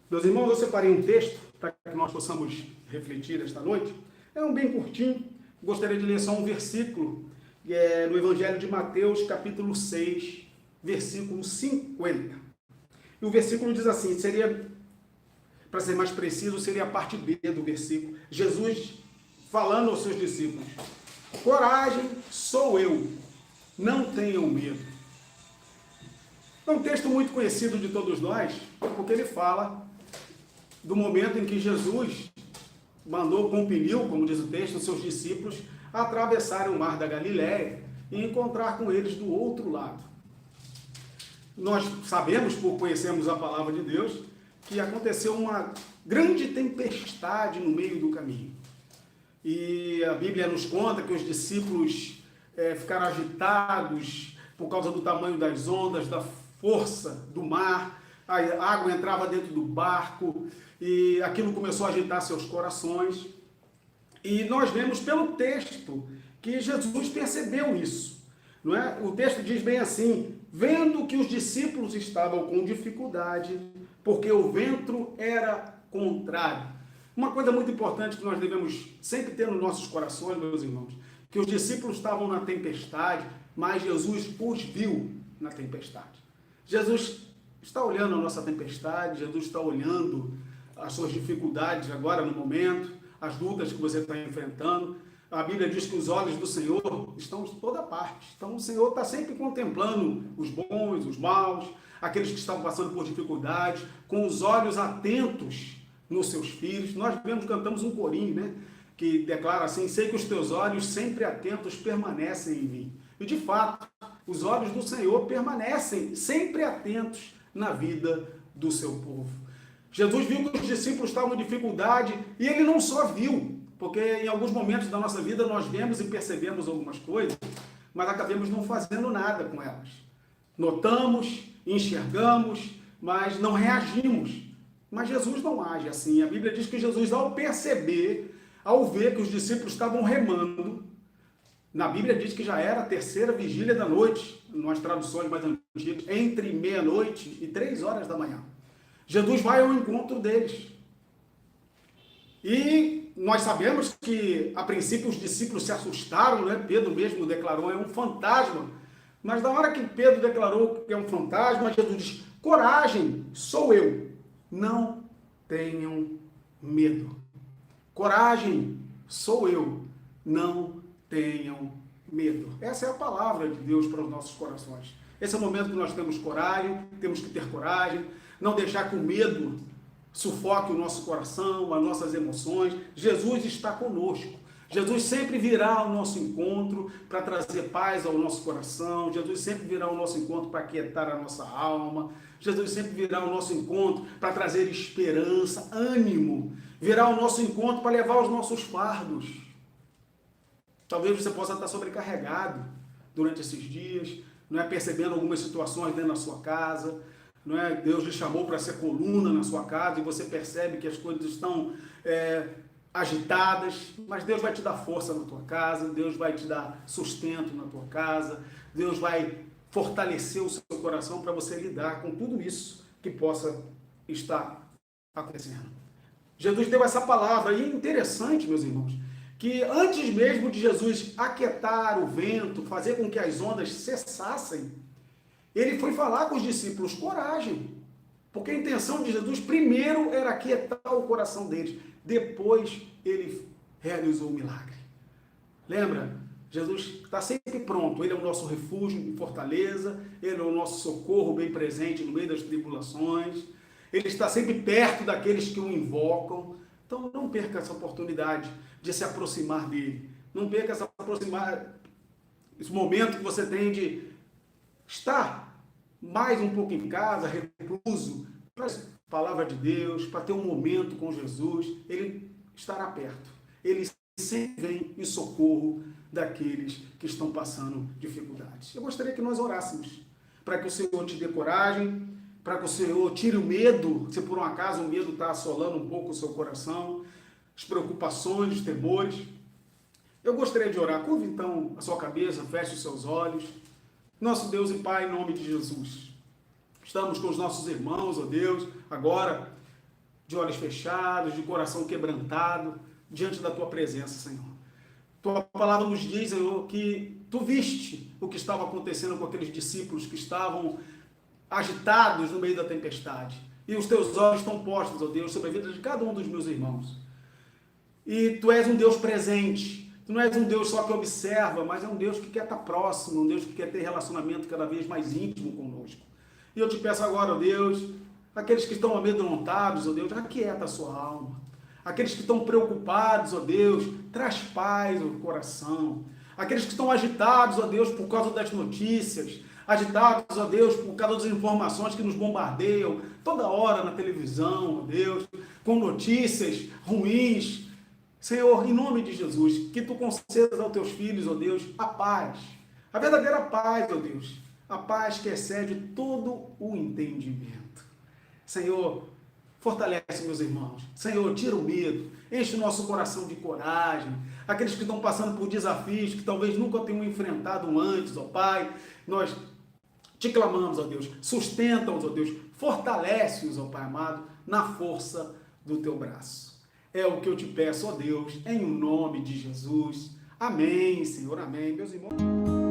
Meus irmãos, eu separei um texto para que nós possamos refletir esta noite. É um bem curtinho, gostaria de ler só um versículo, no Evangelho de Mateus, capítulo 6, versículo 50. E o versículo diz assim, para ser mais preciso, seria a parte B do versículo. Jesus falando aos seus discípulos: coragem, sou eu, não tenham medo. É um texto muito conhecido de todos nós, porque ele fala do momento em que Jesus compeliu, como diz o texto, os seus discípulos a atravessarem o mar da Galileia e encontrar com eles do outro lado. Nós sabemos, por conhecermos a palavra de Deus, que aconteceu uma grande tempestade no meio do caminho. E a Bíblia nos conta que os discípulos ficaram agitados por causa do tamanho das ondas, da força do mar, a água entrava dentro do barco e aquilo começou a agitar seus corações. E nós vemos pelo texto que Jesus percebeu isso, não é? O texto diz bem assim: vendo que os discípulos estavam com dificuldade, porque o vento era contrário. Uma coisa muito importante que nós devemos sempre ter nos nossos corações, meus irmãos, que os discípulos estavam na tempestade, mas Jesus os viu na tempestade. Jesus está olhando a nossa tempestade, Jesus está olhando as suas dificuldades agora no momento, as lutas que você está enfrentando. A Bíblia diz que os olhos do Senhor estão em toda parte. Então o Senhor está sempre contemplando os bons, os maus, aqueles que estão passando por dificuldades, com os olhos atentos nos seus filhos. Nós cantamos um corinho, né? Que declara assim: sei que os teus olhos sempre atentos permanecem em mim. E de fato, os olhos do Senhor permanecem sempre atentos na vida do seu povo. Jesus viu que os discípulos estavam em dificuldade e ele não só viu, porque em alguns momentos da nossa vida nós vemos e percebemos algumas coisas, mas acabamos não fazendo nada com elas. Notamos, enxergamos, mas não reagimos. Mas Jesus não age assim. A Bíblia diz que Jesus, ao perceber, ao ver que os discípulos estavam remando, na Bíblia diz que já era a terceira vigília da noite, nas traduções mais antigas, entre meia-noite e 3 horas da manhã. Jesus vai ao encontro deles. E nós sabemos que, a princípio, os discípulos se assustaram, né? Pedro mesmo declarou: é um fantasma. Mas na hora que Pedro declarou que é um fantasma, Jesus diz: coragem, sou eu, não tenham medo. Coragem, sou eu, não tenham medo. Essa é a palavra de Deus para os nossos corações. Esse é o momento que nós temos coragem, temos que ter coragem, não deixar que o medo sufoque o nosso coração, as nossas emoções. Jesus está conosco. Jesus sempre virá ao nosso encontro para trazer paz ao nosso coração. Jesus sempre virá ao nosso encontro para aquietar a nossa alma. Jesus sempre virá ao nosso encontro para trazer esperança, ânimo. Virá ao nosso encontro para levar os nossos fardos. Talvez você possa estar sobrecarregado durante esses dias, não é? Percebendo algumas situações dentro da sua casa, não é? Deus lhe chamou para ser coluna na sua casa e você percebe que as coisas estão agitadas, mas Deus vai te dar força na tua casa, Deus vai te dar sustento na tua casa, Deus vai fortalecer o seu coração para você lidar com tudo isso que possa estar acontecendo. Jesus deu essa palavra, e é interessante, meus irmãos, que antes mesmo de Jesus aquietar o vento, fazer com que as ondas cessassem, ele foi falar com os discípulos: coragem, porque a intenção de Jesus primeiro era aquietar o coração deles, depois ele realizou o milagre. Lembra? Jesus está sempre pronto, ele é o nosso refúgio e fortaleza, ele é o nosso socorro bem presente no meio das tribulações, ele está sempre perto daqueles que o invocam. Então não perca essa oportunidade de se aproximar dele. Não perca esse momento que você tem de estar mais um pouco em casa, recluso, para a palavra de Deus, para ter um momento com Jesus. Ele estará perto. Ele sempre vem em socorro daqueles que estão passando dificuldades. Eu gostaria que nós orássemos para que o Senhor te dê coragem, para que o Senhor tire o medo, se por um acaso o medo está assolando um pouco o seu coração, as preocupações, os temores. Eu gostaria de orar. Curva então a sua cabeça, feche os seus olhos. Nosso Deus e Pai, em nome de Jesus, estamos com os nossos irmãos, ó Deus, agora de olhos fechados, de coração quebrantado, diante da tua presença, Senhor. Tua palavra nos diz, Senhor, que tu viste o que estava acontecendo com aqueles discípulos que estavam agitados no meio da tempestade. E os teus olhos estão postos, ó Deus, sobre a vida de cada um dos meus irmãos. E tu és um Deus presente. Tu não és um Deus só que observa, mas é um Deus que quer estar próximo, um Deus que quer ter relacionamento cada vez mais íntimo conosco. E eu te peço agora, ó Deus, aqueles que estão amedrontados, ó Deus, aquieta a sua alma. Aqueles que estão preocupados, ó Deus, traz paz ao coração. Aqueles que estão agitados, ó Deus, por causa das notícias, agitados, ó Deus, por causa das informações que nos bombardeiam toda hora na televisão, ó Deus, com notícias ruins. Senhor, em nome de Jesus, que tu concedas aos teus filhos, ó Deus, a paz, a verdadeira paz, ó Deus, a paz que excede todo o entendimento. Senhor, fortalece meus irmãos. Senhor, tira o medo, enche o nosso coração de coragem. Aqueles que estão passando por desafios que talvez nunca tenham enfrentado antes, ó Pai, nós te clamamos, ó Deus, sustenta-os, ó Deus, fortalece-os, ó Pai amado, na força do teu braço. É o que eu te peço, ó Deus, em o nome de Jesus. Amém, Senhor, amém. Meus irmãos...